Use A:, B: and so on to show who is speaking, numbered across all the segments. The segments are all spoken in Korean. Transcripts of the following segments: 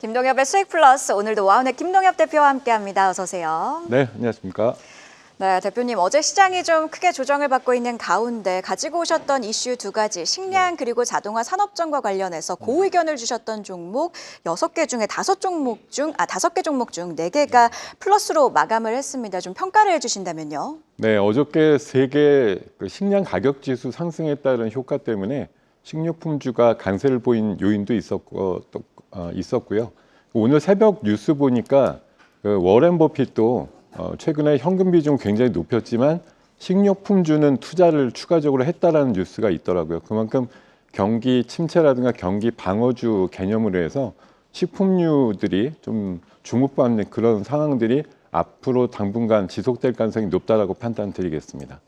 A: 김동엽의 수익 플러스, 오늘도 와운의 김동엽 대표와 함께합니다. 어서 오세요.
B: 네, 안녕하십니까.
A: 네, 대표님, 어제 시장이 좀 크게 조정을 받고 있는 가운데 가지고 오셨던 이슈 두 가지, 식량 그리고 자동화 산업정과 관련해서 고의견을 주셨던 종목 6개 중에 5개 종목 중 4개가 플러스로 마감을 했습니다. 좀 평가를 해주신다면요.
B: 네, 어저께 세계 식량 가격 지수 상승에 따른 효과 때문에 식료품주가 강세를 보인 요인도 있었고요. 오늘 새벽 뉴스 보니까 워렌 버핏도 최근에 현금 비중 굉장히 높였지만 식료품주는 투자를 추가적으로 했다라는 뉴스가 있더라고요. 그만큼 경기 침체라든가 경기 방어주 개념으로 해서 식품류들이 좀 주목받는 그런 상황들이 앞으로 당분간 지속될 가능성이 높다라고 판단드리겠습니다.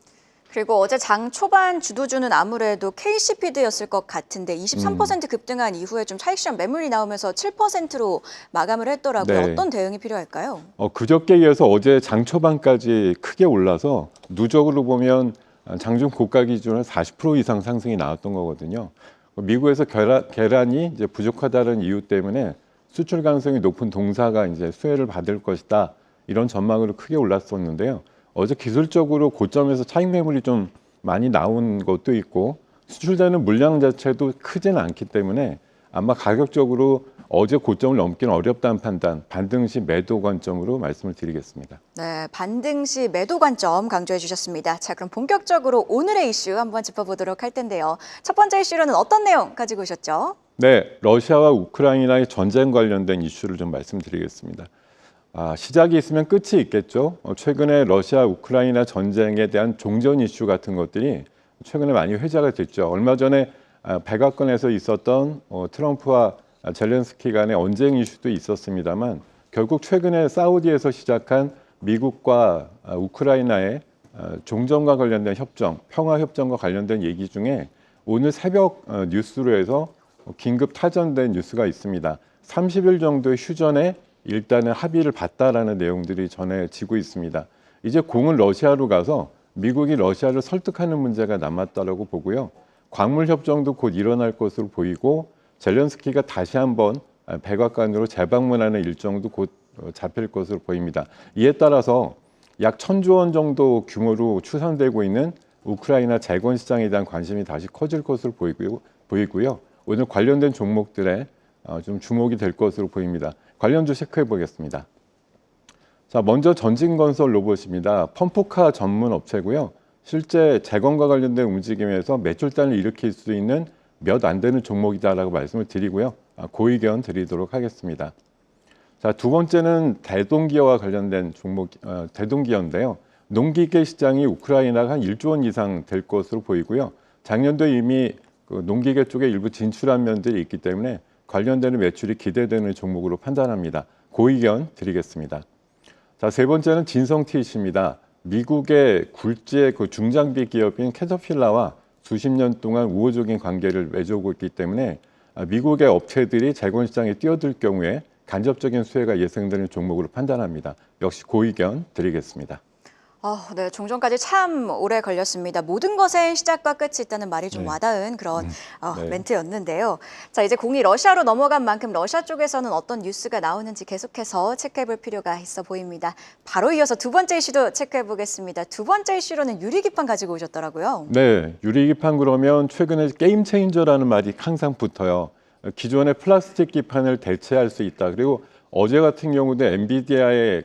A: 그리고 어제 장 초반 주도주는 아무래도 KC피드였을 것 같은데 23% 급등한 이후에 좀 차익 실현 매물이 나오면서 7%로 마감을 했더라고요.
B: 네.
A: 어떤 대응이 필요할까요?
B: 그저께에 이어서 어제 장 초반까지 크게 올라서 누적으로 보면 장중 고가 기준으로 40% 이상 상승이 나왔던 거거든요. 미국에서 계란이 이제 부족하다는 이유 때문에 수출 가능성이 높은 동사가 이제 수혜를 받을 것이다. 이런 전망으로 크게 올랐었는데요. 어제 기술적으로 고점에서 차익 매물이 좀 많이 나온 것도 있고 수출되는 물량 자체도 크지는 않기 때문에 아마 가격적으로 어제 고점을 넘기는 어렵다는 판단, 반등 시 매도 관점으로 말씀을 드리겠습니다.
A: 네, 반등 시 매도 관점 강조해 주셨습니다. 자, 그럼 본격적으로 오늘의 이슈 한번 짚어보도록 할 텐데요. 첫 번째 이슈로는 어떤 내용 가지고 오셨죠?
B: 네, 러시아와 우크라이나의 전쟁 관련된 이슈를 좀 말씀드리겠습니다. 시작이 있으면 끝이 있겠죠. 최근에 러시아 우크라이나 전쟁에 대한 종전 이슈 같은 것들이 최근에 많이 회자가 됐죠. 얼마 전에 백악관에서 있었던 트럼프와 젤렌스키 간의 언쟁 이슈도 있었습니다만 결국 최근에 사우디에서 시작한 미국과 우크라이나의 종전과 관련된 협정, 평화 협정과 관련된 얘기 중에 오늘 새벽 뉴스로 해서 긴급 타전된 뉴스가 있습니다. 30일 정도의 휴전에 일단은 합의를 봤다라는 내용들이 전해지고 있습니다. 이제 공은 러시아로 가서 미국이 러시아를 설득하는 문제가 남았다라고 보고요. 광물 협정도 곧 일어날 것으로 보이고 젤렌스키가 다시 한번 백악관으로 재방문하는 일정도 곧 잡힐 것으로 보입니다. 이에 따라서 약 1,000조 원 정도 규모로 추산되고 있는 우크라이나 재건 시장에 대한 관심이 다시 커질 것으로 보이고요. 오늘 관련된 종목들에 좀 주목이 될 것으로 보입니다. 관련주 체크해 보겠습니다. 자, 먼저 전진건설 로봇입니다. 펌프카 전문 업체고요. 실제 재건과 관련된 움직임에서 매출단을 일으킬 수 있는 몇 안 되는 종목이다라고 말씀을 드리고요. 고의견 드리도록 하겠습니다. 자, 두 번째는 대동기어와 관련된 종목, 대동기어인데요. 농기계 시장이 우크라이나가 한 1조 원 이상 될 것으로 보이고요. 작년도에 이미 농기계 쪽에 일부 진출한 면들이 있기 때문에 관련되는 매출이 기대되는 종목으로 판단합니다. 고의견 드리겠습니다. 자, 세 번째는 진성TC입니다. 미국의 굴지의 중장비 기업인 캐터필라와 수십 년 동안 우호적인 관계를 맺어오고 있기 때문에 미국의 업체들이 재건 시장에 뛰어들 경우에 간접적인 수혜가 예상되는 종목으로 판단합니다. 역시 고의견 드리겠습니다.
A: 네, 종전까지 참 오래 걸렸습니다. 모든 것엔 시작과 끝이 있다는 말이 좀 와닿은 그런
B: 네.
A: 멘트였는데요. 자, 이제 공이 러시아로 넘어간 만큼 러시아 쪽에서는 어떤 뉴스가 나오는지 계속해서 체크해볼 필요가 있어 보입니다. 바로 이어서 두 번째 이슈도 체크해보겠습니다. 두 번째 이슈로는 유리기판 가지고 오셨더라고요.
B: 네, 유리기판 그러면 최근에 게임 체인저라는 말이 항상 붙어요. 기존의 플라스틱 기판을 대체할 수 있다. 그리고 어제 같은 경우도 엔비디아의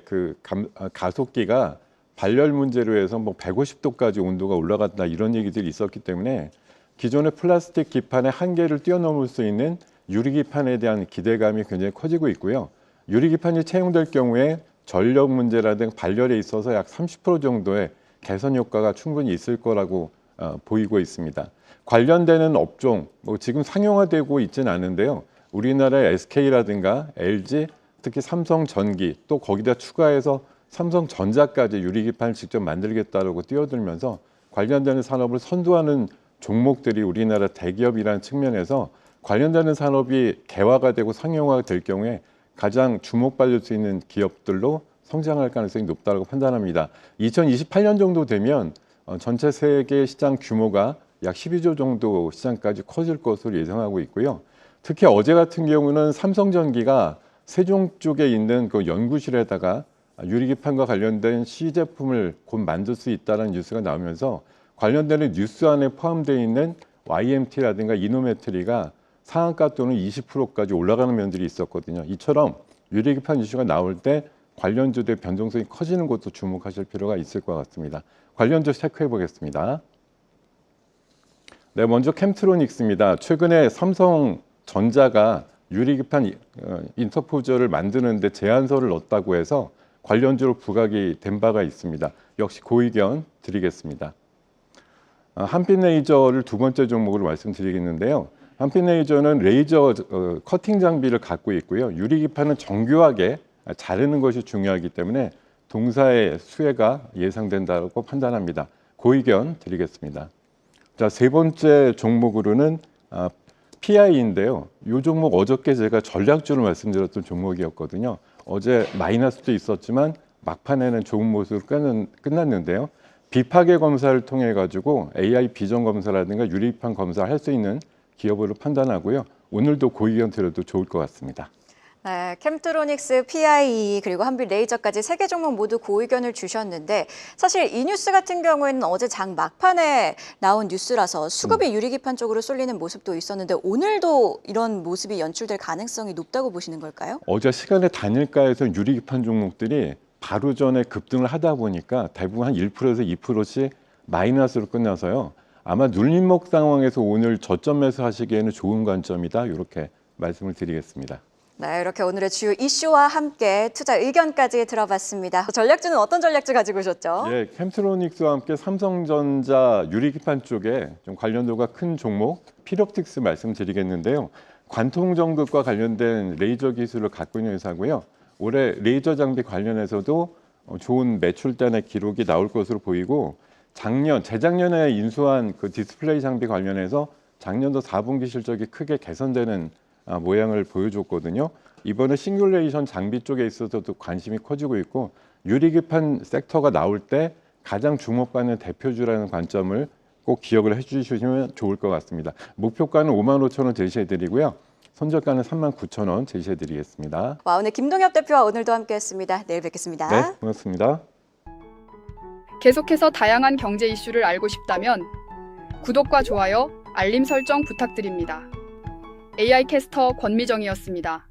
B: 가속기가 발열 문제로 해서 150도까지 온도가 올라갔다 이런 얘기들이 있었기 때문에 기존의 플라스틱 기판의 한계를 뛰어넘을 수 있는 유리기판에 대한 기대감이 굉장히 커지고 있고요. 유리기판이 채용될 경우에 전력 문제라든가 발열에 있어서 약 30% 정도의 개선 효과가 충분히 있을 거라고 보이고 있습니다. 관련되는 업종, 지금 상용화되고 있지는 않은데요. 우리나라의 SK라든가 LG, 특히 삼성전기 또 거기다 추가해서 삼성전자까지 유리기판을 직접 만들겠다고 뛰어들면서 관련되는 산업을 선도하는 종목들이 우리나라 대기업이라는 측면에서 관련되는 산업이 개화가 되고 상용화가 될 경우에 가장 주목받을 수 있는 기업들로 성장할 가능성이 높다고 판단합니다. 2028년 정도 되면 전체 세계 시장 규모가 약 12조 정도 시장까지 커질 것으로 예상하고 있고요. 특히 어제 같은 경우는 삼성전기가 세종 쪽에 있는 그 연구실에다가 유리기판과 관련된 시제품을 곧 만들 수 있다는 뉴스가 나오면서 관련되는 뉴스 안에 포함되어 있는 YMT라든가 이노메트리가 상한가 또는 20%까지 올라가는 면들이 있었거든요. 이처럼 유리기판 이슈가 나올 때 관련주들의 변동성이 커지는 것도 주목하실 필요가 있을 것 같습니다. 관련주 체크해 보겠습니다. 네, 먼저 캠트로닉스입니다. 최근에 삼성전자가 유리기판 인터포저를 만드는데 제안서를 넣었다고 해서 관련주로 부각이 된 바가 있습니다. 역시 고의견 드리겠습니다. 한빛레이저를 두 번째 종목으로 말씀드리겠는데요. 한빛레이저는 레이저 커팅 장비를 갖고 있고요. 유리기판은 정교하게 자르는 것이 중요하기 때문에 동사의 수혜가 예상된다고 판단합니다. 고의견 드리겠습니다. 자, 세 번째 종목으로는 PI인데요. 이 종목 어저께 제가 전략주를 말씀드렸던 종목이었거든요. 어제 마이너스도 있었지만 막판에는 좋은 모습으로 끝났는데요. 비파괴 검사를 통해 가지고 AI 비전 검사라든가 유리판 검사를 할 수 있는 기업으로 판단하고요. 오늘도 고의견 드려도 좋을 것 같습니다.
A: 네, 캠트로닉스, PIE 그리고 한빛레이저까지 세 개 종목 모두 고의견을 주셨는데 사실 이 뉴스 같은 경우에는 어제 장 막판에 나온 뉴스라서 수급이 유리기판 쪽으로 쏠리는 모습도 있었는데 오늘도 이런 모습이 연출될 가능성이 높다고 보시는 걸까요?
B: 어제 시간에 단일가에서 유리기판 종목들이 바로 전에 급등을 하다 보니까 대부분 한 1%에서 2%씩 마이너스로 끝나서요. 아마 눌림목 상황에서 오늘 저점 매수하시기에는 좋은 관점이다. 이렇게 말씀을 드리겠습니다.
A: 네, 이렇게 오늘의 주요 이슈와 함께 투자 의견까지 들어봤습니다. 전략주는 어떤 전략주 가지고 오셨죠?
B: 예, 캠트로닉스와 함께 삼성전자 유리기판 쪽에 좀 관련도가 큰 종목 피롭틱스 말씀드리겠는데요. 관통정극과 관련된 레이저 기술을 갖고 있는 회사고요. 올해 레이저 장비 관련해서도 좋은 매출단의 기록이 나올 것으로 보이고 재작년에 인수한 그 디스플레이 장비 관련해서 작년도 4분기 실적이 크게 개선되는 모양을 보여줬거든요. 이번에 싱귤레이션 장비 쪽에 있어서도 관심이 커지고 있고 유리기판 섹터가 나올 때 가장 주목받는 대표주라는 관점을 꼭 기억을 해주시면 좋을 것 같습니다. 목표가는 55,000원 제시해드리고요. 손절가는 39,000원 제시해드리겠습니다.
A: 와, 오늘 김동엽 대표와 오늘도 함께했습니다. 내일 뵙겠습니다.
B: 네, 고맙습니다.
C: 계속해서 다양한 경제 이슈를 알고 싶다면 구독과 좋아요, 알림 설정 부탁드립니다. AI 캐스터 권미정이었습니다.